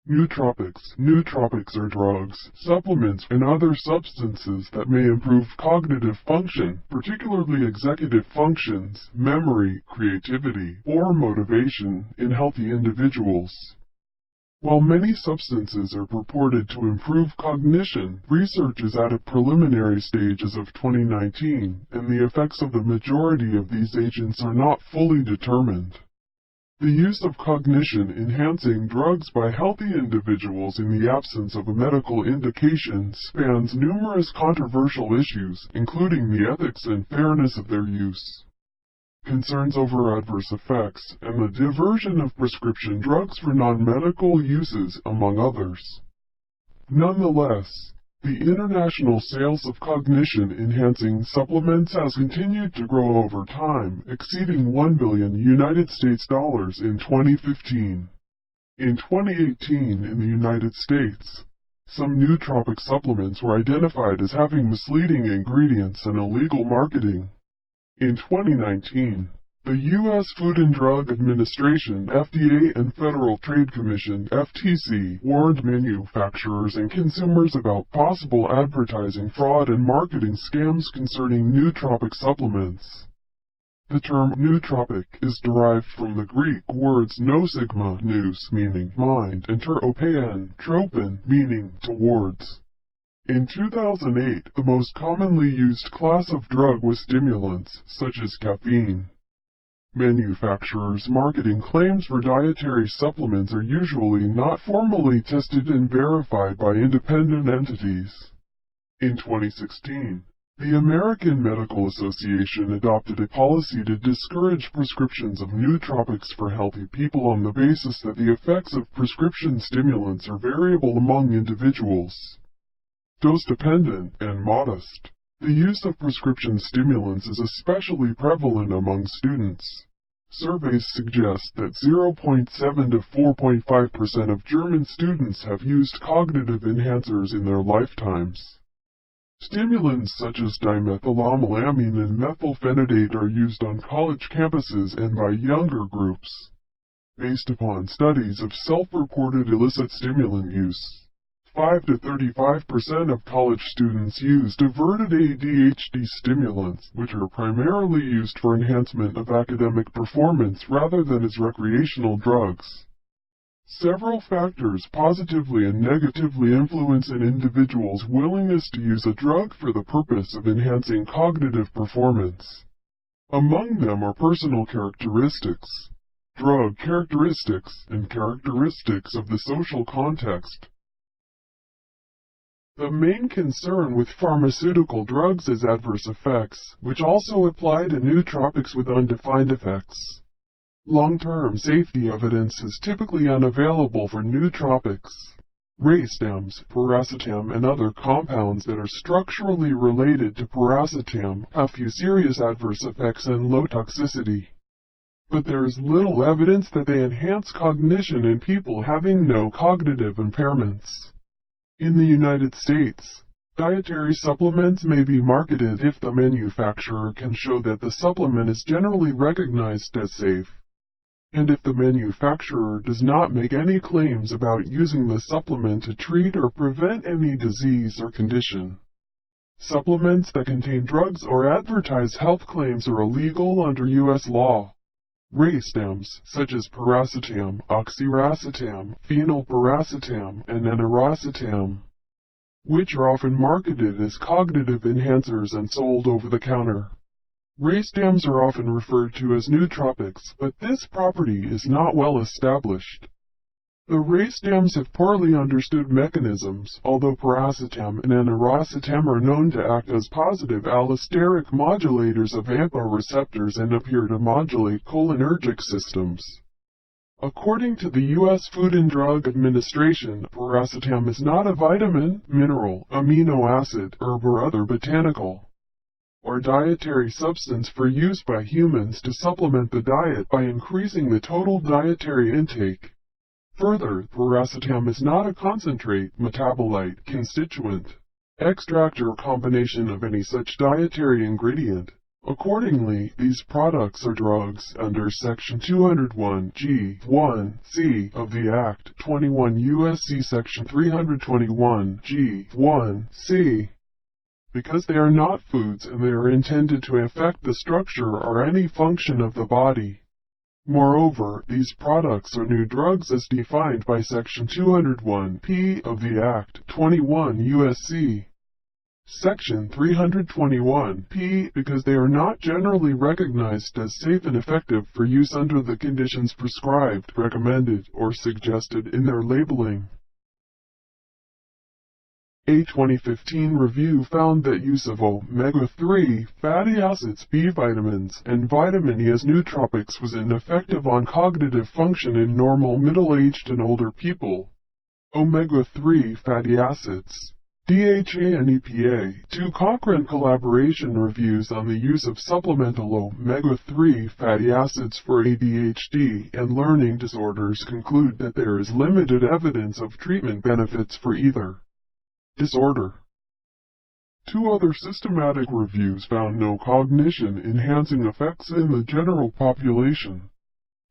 Nootropics. Nootropics are drugs, supplements, and other substances that may improve cognitive function, particularly executive functions, memory, creativity, or motivation, in healthy individuals. While many substances are purported to improve cognition, research is at a preliminary stage as of 2019, and the effects of the majority of these agents are not fully determined. The use of cognition-enhancing drugs by healthy individuals in the absence of a medical indication spans numerous controversial issues, including the ethics and fairness of their use, concerns over adverse effects, and the diversion of prescription drugs for non-medical uses, among others. Nonetheless, the international sales of cognition-enhancing supplements has continued to grow over time, exceeding $1 billion in 2015. In 2018, in the United States, some nootropic supplements were identified as having misleading ingredients and illegal marketing. In 2019, the U.S. Food and Drug Administration (FDA) and Federal Trade Commission (FTC) warned manufacturers and consumers about possible advertising fraud and marketing scams concerning nootropic supplements. The term nootropic is derived from the Greek words nousigma, nous, meaning mind, and teropein, tropin, meaning towards. In 2008, the most commonly used class of drug was stimulants, such as caffeine. Manufacturers' marketing claims for dietary supplements are usually not formally tested and verified by independent entities. In 2016, the American Medical Association adopted a policy to discourage prescriptions of nootropics for healthy people on the basis that the effects of prescription stimulants are variable among individuals, dose-dependent, and modest. The use of prescription stimulants is especially prevalent among students. Surveys suggest that 0.7 to 4.5% of German students have used cognitive enhancers in their lifetimes. Stimulants such as dimethylamylamine and methylphenidate are used on college campuses and by younger groups. Based upon studies of self-reported illicit stimulant use, 5 to 35% of college students use diverted ADHD stimulants, which are primarily used for enhancement of academic performance rather than as recreational drugs. Several factors positively and negatively influence an individual's willingness to use a drug for the purpose of enhancing cognitive performance. Among them are personal characteristics, drug characteristics, and characteristics of the social context. The main concern with pharmaceutical drugs is adverse effects, which also apply to nootropics with undefined effects. Long-term safety evidence is typically unavailable for nootropics. Racetams, piracetam, and other compounds that are structurally related to piracetam have few serious adverse effects and low toxicity. But there is little evidence that they enhance cognition in people having no cognitive impairments. In the United States, dietary supplements may be marketed if the manufacturer can show that the supplement is generally recognized as safe, and if the manufacturer does not make any claims about using the supplement to treat or prevent any disease or condition. Supplements that contain drugs or advertise health claims are illegal under U.S. law. Racetams, such as piracetam, oxiracetam, phenylpiracetam, and eniracetam, which are often marketed as cognitive enhancers and sold over the counter. Racetams are often referred to as nootropics, but this property is not well established. The racetams have poorly understood mechanisms, although piracetam and eniracetam are known to act as positive allosteric modulators of AMPA receptors and appear to modulate cholinergic systems. According to the U.S. Food and Drug Administration, piracetam is not a vitamin, mineral, amino acid, herb, or other botanical or dietary substance for use by humans to supplement the diet by increasing the total dietary intake. Further, piracetam is not a concentrate, metabolite, constituent, extract, or combination of any such dietary ingredient. Accordingly, these products are drugs under Section 201(g)(1)(c) of the Act, 21 U.S.C. Section 321(g)(1)(c). Because they are not foods and they are intended to affect the structure or any function of the body. Moreover, these products are new drugs as defined by Section 201(p) of the Act, 21 U.S.C. Section 321(p) because they are not generally recognized as safe and effective for use under the conditions prescribed, recommended, or suggested in their labeling. A 2015 review found that use of omega-3 fatty acids, B vitamins, and vitamin E as nootropics was ineffective on cognitive function in normal middle-aged and older people. Omega-3 fatty acids, DHA and EPA. Two Cochrane collaboration reviews on the use of supplemental omega-3 fatty acids for ADHD and learning disorders conclude that there is limited evidence of treatment benefits for either disorder. Two other systematic reviews found no cognition-enhancing effects in the general population.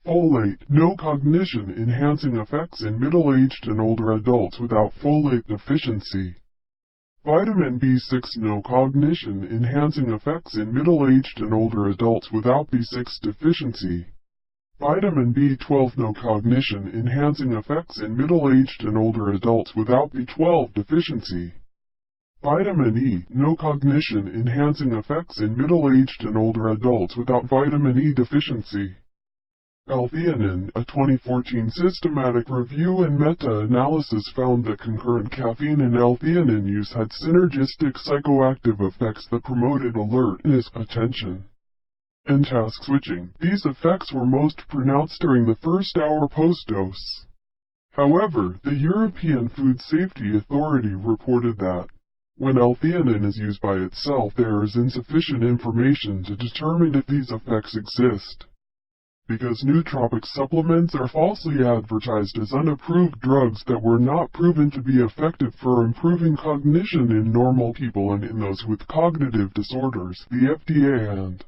Folate, no cognition-enhancing effects in middle-aged and older adults without folate deficiency. Vitamin B6, no cognition-enhancing effects in middle-aged and older adults without B6 deficiency. Vitamin B12, no cognition-enhancing effects in middle-aged and older adults without B12 deficiency. Vitamin E, no cognition-enhancing effects in middle-aged and older adults without vitamin E deficiency. L-theanine, a 2014 systematic review and meta-analysis found that concurrent caffeine and L-theanine use had synergistic psychoactive effects that promoted alertness, attention, and task switching. These effects were most pronounced during the first hour post-dose. However, the European Food Safety Authority reported that when L-theanine is used by itself, there is insufficient information to determine if these effects exist. Because nootropic supplements are falsely advertised as unapproved drugs that were not proven to be effective for improving cognition in normal people and in those with cognitive disorders, the FDA and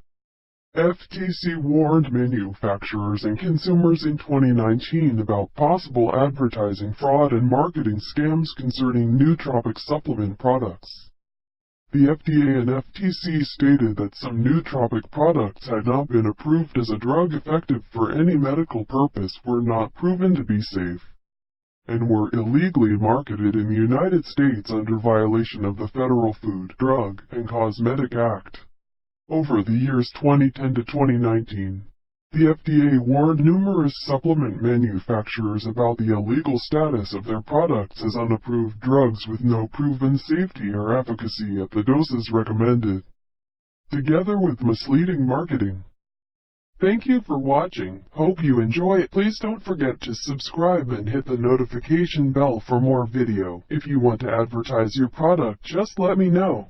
FTC warned manufacturers and consumers in 2019 about possible advertising fraud and marketing scams concerning nootropic supplement products. The FDA and FTC stated that some nootropic products had not been approved as a drug effective for any medical purpose, were not proven to be safe, and were illegally marketed in the United States under violation of the Federal Food, Drug, and Cosmetic Act. Over the years 2010 to 2019, the FDA warned numerous supplement manufacturers about the illegal status of their products as unapproved drugs with no proven safety or efficacy at the doses recommended, together with misleading marketing. Thank you for watching. Hope you enjoy it. Please don't forget to subscribe and hit the notification bell for more video. If you want to advertise your product, just let me know.